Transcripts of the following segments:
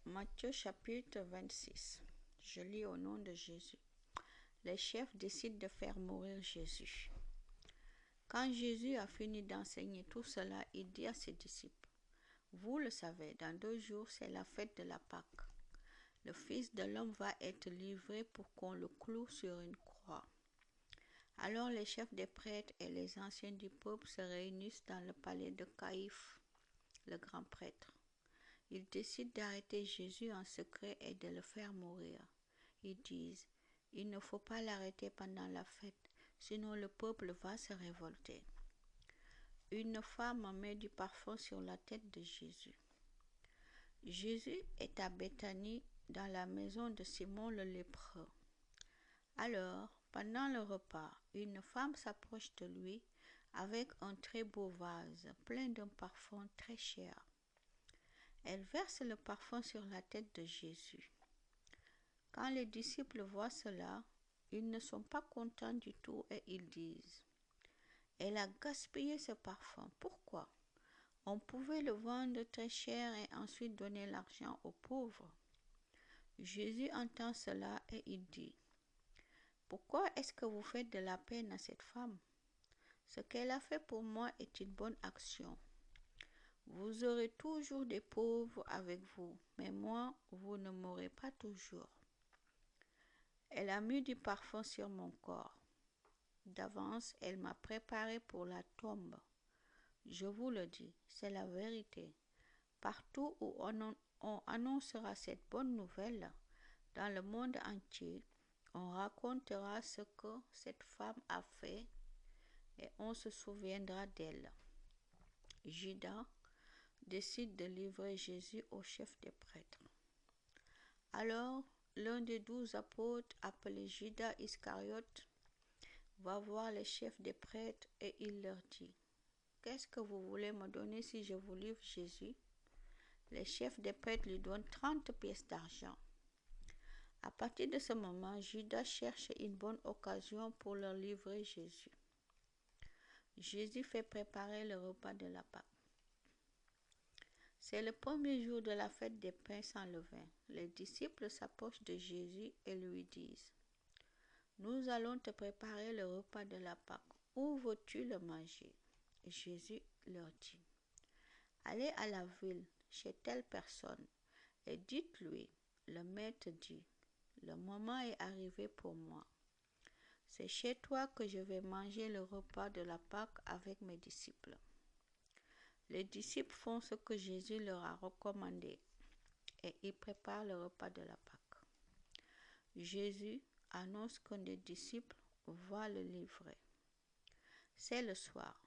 Matthieu chapitre 26. Je lis au nom de Jésus. Les chefs décident de faire mourir Jésus. Quand Jésus a fini d'enseigner tout cela, il dit à ses disciples, « Vous le savez, dans 2 jours, c'est la fête de la Pâque. Le Fils de l'homme va être livré pour qu'on le cloue sur une croix. » Alors les chefs des prêtres et les anciens du peuple se réunissent dans le palais de Caïphe, le grand prêtre. Ils décident d'arrêter Jésus en secret et de le faire mourir. Ils disent, il ne faut pas l'arrêter pendant la fête, sinon le peuple va se révolter. Une femme met du parfum sur la tête de Jésus. Jésus est à Béthanie, dans la maison de Simon le lépreux. Alors, pendant le repas, une femme s'approche de lui avec un très beau vase plein d'un parfum très cher. Elle verse le parfum sur la tête de Jésus. Quand les disciples voient cela, ils ne sont pas contents du tout et ils disent, « Elle a gaspillé ce parfum. Pourquoi? On pouvait le vendre très cher et ensuite donner l'argent aux pauvres. » Jésus entend cela et il dit, « Pourquoi est-ce que vous faites de la peine à cette femme? Ce qu'elle a fait pour moi est une bonne action. Vous aurez toujours des pauvres avec vous, mais moi, vous ne m'aurez pas toujours. Elle a mis du parfum sur mon corps. D'avance, elle m'a préparé pour la tombe. Je vous le dis, c'est la vérité. Partout où on annoncera cette bonne nouvelle, dans le monde entier, on racontera ce que cette femme a fait et on se souviendra d'elle. » Judas décide de livrer Jésus au chef des prêtres. Alors, l'un des 12 apôtres, appelé Judas Iscariote, va voir les chefs des prêtres et il leur dit, « Qu'est-ce que vous voulez me donner si je vous livre Jésus? » Les chefs des prêtres lui donnent 30 pièces d'argent. À partir de ce moment, Judas cherche une bonne occasion pour leur livrer Jésus. Jésus fait préparer le repas de la Pâque. C'est le premier jour de la fête des pains sans levain. Les disciples s'approchent de Jésus et lui disent, « Nous allons te préparer le repas de la Pâque. Où veux-tu le manger? » Jésus leur dit, « Allez à la ville, chez telle personne, et dites-lui, le maître dit, le moment est arrivé pour moi. C'est chez toi que je vais manger le repas de la Pâque avec mes disciples. » Les disciples font ce que Jésus leur a recommandé et ils préparent le repas de la Pâque. Jésus annonce qu'un des disciples va le livrer. C'est le soir.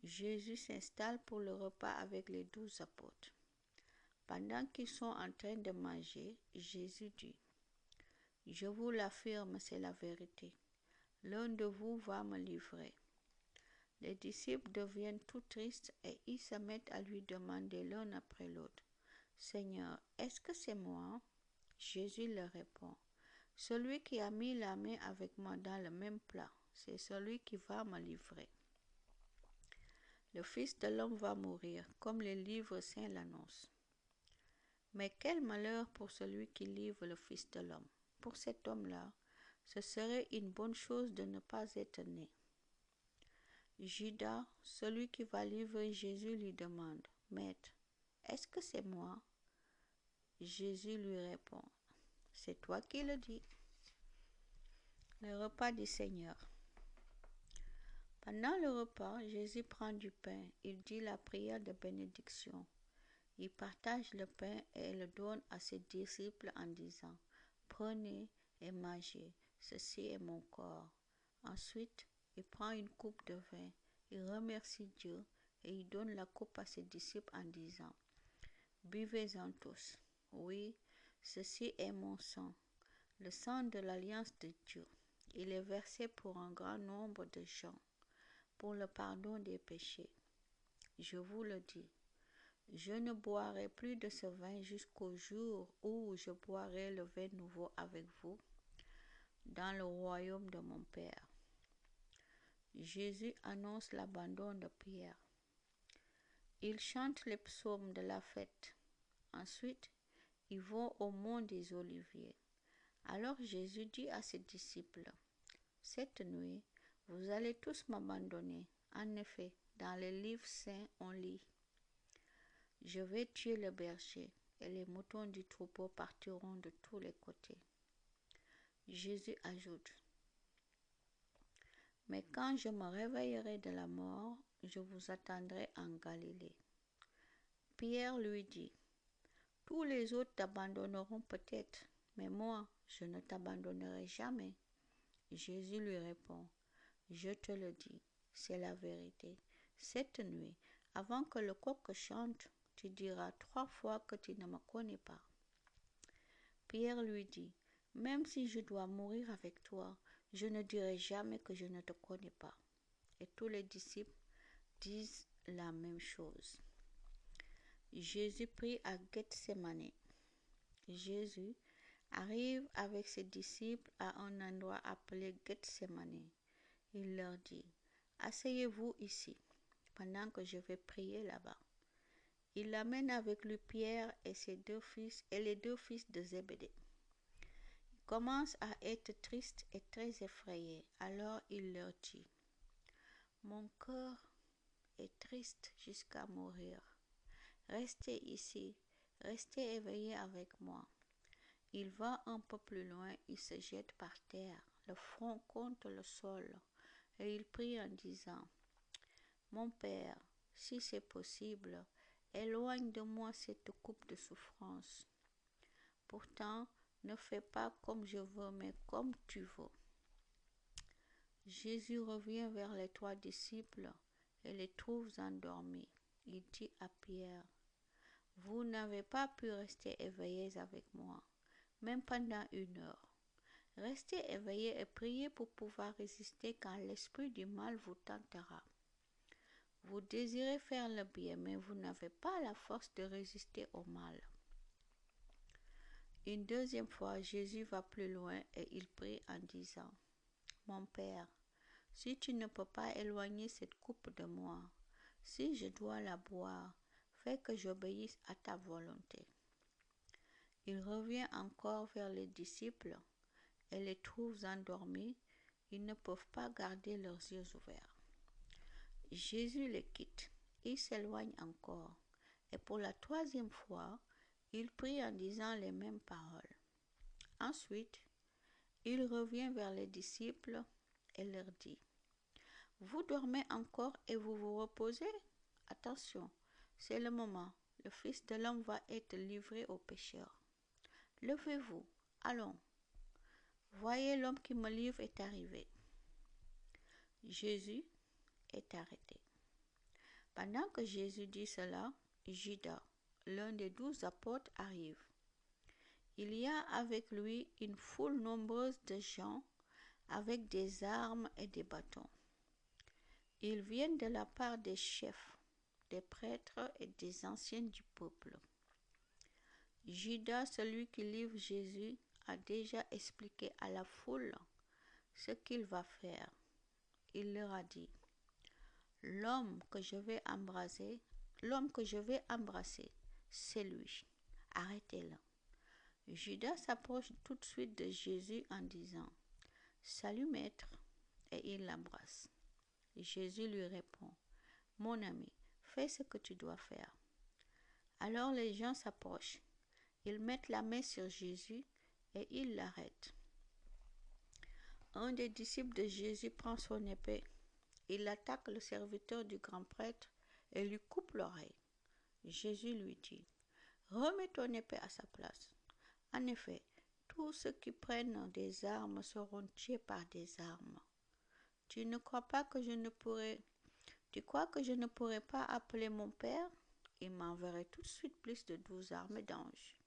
Jésus s'installe pour le repas avec les 12 apôtres. Pendant qu'ils sont en train de manger, Jésus dit, « Je vous l'affirme, c'est la vérité. L'un de vous va me livrer. » Les disciples deviennent tout tristes et ils se mettent à lui demander l'un après l'autre, « Seigneur, est-ce que c'est moi? » Jésus leur répond, « Celui qui a mis la main avec moi dans le même plat, c'est celui qui va me livrer. Le Fils de l'homme va mourir, comme les livres saints l'annoncent. Mais quel malheur pour celui qui livre le Fils de l'homme. Pour cet homme-là, ce serait une bonne chose de ne pas être né. » Judas, celui qui va livrer Jésus, lui demande, « Maître, est-ce que c'est moi? » Jésus lui répond, « C'est toi qui le dis. » Le repas du Seigneur. Pendant le repas, Jésus prend du pain, il dit la prière de bénédiction. Il partage le pain et le donne à ses disciples en disant, « Prenez et mangez, ceci est mon corps. » Ensuite, il prend une coupe de vin, il remercie Dieu et il donne la coupe à ses disciples en disant, « Buvez-en tous. Oui, ceci est mon sang, le sang de l'alliance de Dieu. Il est versé pour un grand nombre de gens, pour le pardon des péchés. Je vous le dis, je ne boirai plus de ce vin jusqu'au jour où je boirai le vin nouveau avec vous dans le royaume de mon Père. » Jésus annonce l'abandon de Pierre. Il chante les psaumes de la fête. Ensuite, Ils vont au mont des Oliviers. Alors Jésus dit à ses disciples, cette nuit, vous allez tous m'abandonner. En effet, dans les livres saints, on lit, je vais tuer le berger et les moutons du troupeau partiront de tous les côtés. Jésus ajoute, mais quand je me réveillerai de la mort, je vous attendrai en Galilée. Pierre lui dit, tous les autres t'abandonneront peut-être, mais moi, je ne t'abandonnerai jamais. Jésus lui répond, je te le dis, c'est la vérité. Cette nuit, avant que le coq chante, tu diras 3 fois que tu ne me connais pas. Pierre lui dit, même si je dois mourir avec toi, je ne dirai jamais que je ne te connais pas. Et tous les disciples disent la même chose. Jésus prie à Gethsémani. Jésus arrive avec ses disciples à un endroit appelé Gethsémani. Il leur dit, asseyez-vous ici, pendant que je vais prier là-bas. Il amène avec lui Pierre et ses 2 fils et les 2 fils de Zébédée. Il commence à être triste et très effrayé. Alors il leur dit, mon cœur est triste jusqu'à mourir. Restez ici, restez éveillés avec moi. Il va un peu plus loin, il se jette par terre, le front contre le sol, et il prie en disant, mon Père, si c'est possible, éloigne de moi cette coupe de souffrance. Pourtant, ne fais pas comme je veux, mais comme tu veux. Jésus revient vers les 3 disciples et les trouve endormis. Il dit à Pierre, vous n'avez pas pu rester éveillés avec moi, même pendant 1 heure. Restez éveillés et priez pour pouvoir résister quand l'esprit du mal vous tentera. Vous désirez faire le bien, mais vous n'avez pas la force de résister au mal. Une 2e fois, Jésus va plus loin et il prie en disant, mon Père, si tu ne peux pas éloigner cette coupe de moi, si je dois la boire, fais que j'obéisse à ta volonté. Il revient encore vers les disciples et les trouve endormis. Ils ne peuvent pas garder leurs yeux ouverts. Jésus les quitte. Il s'éloigne encore. Et pour la 3e fois, il prie en disant les mêmes paroles. Ensuite, il revient vers les disciples et leur dit, vous dormez encore et vous vous reposez? Attention, c'est le moment. Le Fils de l'homme va être livré aux pécheurs. Levez-vous, allons. Voyez, l'homme qui me livre est arrivé. Jésus est arrêté. Pendant que Jésus dit cela, Judas, l'un des 12 apôtres, arrive. Il y a avec lui une foule nombreuse de gens avec des armes et des bâtons. Ils viennent de la part des chefs, des prêtres et des anciens du peuple. Judas, celui qui livre Jésus, a déjà expliqué à la foule ce qu'il va faire. Il leur a dit, l'homme que je vais embrasser, c'est lui. Arrêtez-le. Judas s'approche tout de suite de Jésus en disant, salut maître, et il l'embrasse. Jésus lui répond, mon ami, fais ce que tu dois faire. Alors les gens s'approchent. Ils mettent la main sur Jésus et ils l'arrêtent. Un des disciples de Jésus prend son épée. Il attaque le serviteur du grand prêtre et lui coupe l'oreille. Jésus lui dit, remets ton épée à sa place. En effet, tous ceux qui prennent des armes seront tués par des armes. Tu crois que je ne pourrai pas appeler mon Père? Il m'enverrait tout de suite plus de 12 armées d'anges.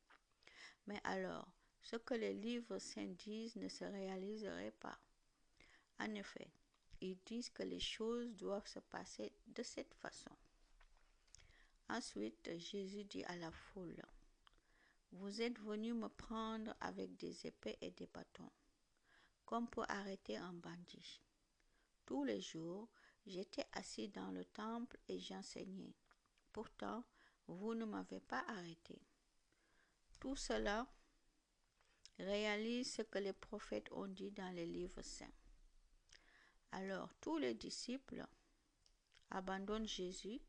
Mais alors, ce que les livres saints disent ne se réaliserait pas. En effet, ils disent que les choses doivent se passer de cette façon. Ensuite, Jésus dit à la foule, vous êtes venus me prendre avec des épées et des bâtons, comme pour arrêter un bandit. Tous les jours, j'étais assis dans le temple et j'enseignais. Pourtant, vous ne m'avez pas arrêté. Tout cela réalise ce que les prophètes ont dit dans les livres saints. Alors tous les disciples abandonnent Jésus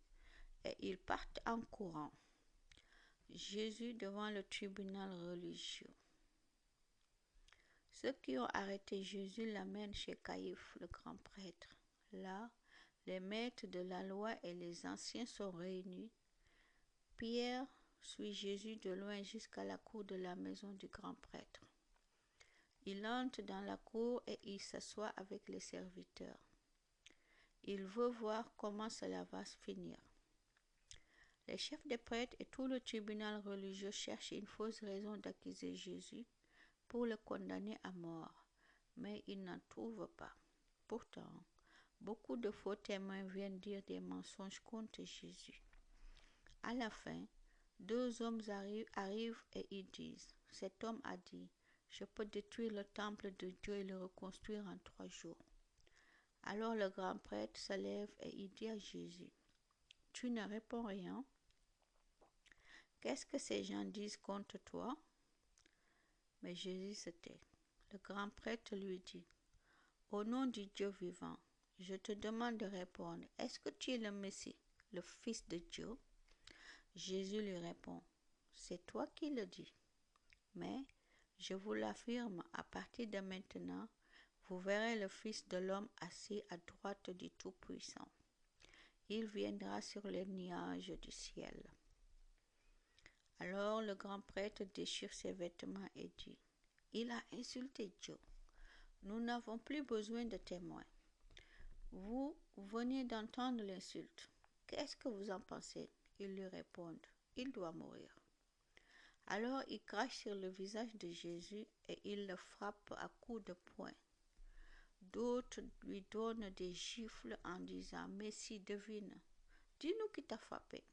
et ils partent en courant. Jésus devant le tribunal religieux. Ceux qui ont arrêté Jésus l'amènent chez Caïphe, le grand prêtre. Là, les maîtres de la loi et les anciens sont réunis. Pierre suit Jésus de loin jusqu'à la cour de la maison du grand prêtre. Il entre dans la cour et il s'assoit avec les serviteurs. Il veut voir comment cela va se finir. Les chefs des prêtres et tout le tribunal religieux cherchent une fausse raison d'accuser Jésus pour le condamner à mort, mais ils n'en trouvent pas. Pourtant, beaucoup de faux témoins viennent dire des mensonges contre Jésus. À la fin, 2 hommes arrivent et ils disent, « Cet homme a dit, je peux détruire le temple de Dieu et le reconstruire en 3 jours. » Alors le grand prêtre se lève et il dit à Jésus, « Tu ne réponds rien? Qu'est-ce que ces gens disent contre toi? » Mais Jésus se tait. Le grand prêtre lui dit, « Au nom du Dieu vivant, je te demande de répondre, est-ce que tu es le Messie, le Fils de Dieu? » Jésus lui répond, « C'est toi qui le dis. Mais je vous l'affirme, à partir de maintenant, vous verrez le Fils de l'homme assis à droite du Tout-Puissant. Il viendra sur les nuages du ciel. » Alors le grand prêtre déchire ses vêtements et dit, « Il a insulté Dieu. Nous n'avons plus besoin de témoins. Vous venez d'entendre l'insulte. Qu'est-ce que vous en pensez? » Ils lui répondent, « Il doit mourir. » Alors il crache sur le visage de Jésus et il le frappe à coups de poing. D'autres lui donnent des gifles en disant, « Messie, devine, dis-nous qui t'a frappé. »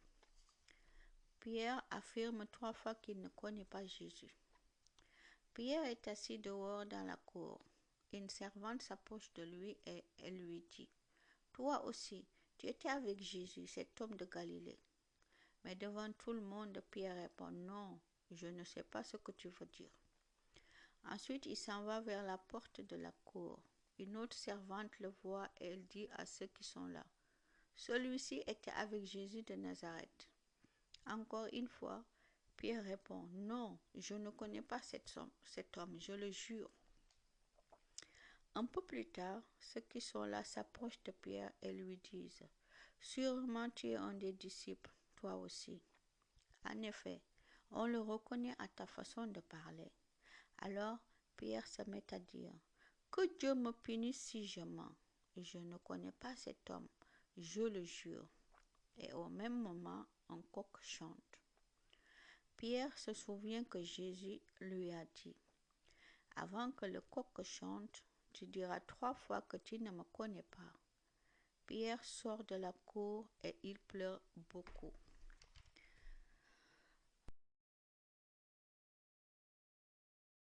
Pierre affirme 3 fois qu'il ne connaît pas Jésus. Pierre est assis dehors dans la cour. Une servante s'approche de lui et elle lui dit, « Toi aussi, tu étais avec Jésus, cet homme de Galilée. » Mais devant tout le monde, Pierre répond, « Non, je ne sais pas ce que tu veux dire. » Ensuite, il s'en va vers la porte de la cour. Une autre servante le voit et elle dit à ceux qui sont là, « Celui-ci était avec Jésus de Nazareth. » Encore une fois, Pierre répond, « Non, je ne connais pas cet homme, je le jure. » Un peu plus tard, ceux qui sont là s'approchent de Pierre et lui disent, « Sûrement tu es un des disciples, toi aussi. » En effet, on le reconnaît à ta façon de parler. Alors Pierre se met à dire, « Que Dieu me punisse si je mens. Je ne connais pas cet homme, je le jure. » Et au même moment, un coq chante. Pierre se souvient que Jésus lui a dit, « Avant que le coq chante, tu diras 3 fois que tu ne me connais pas. » Pierre sort de la cour et il pleure beaucoup.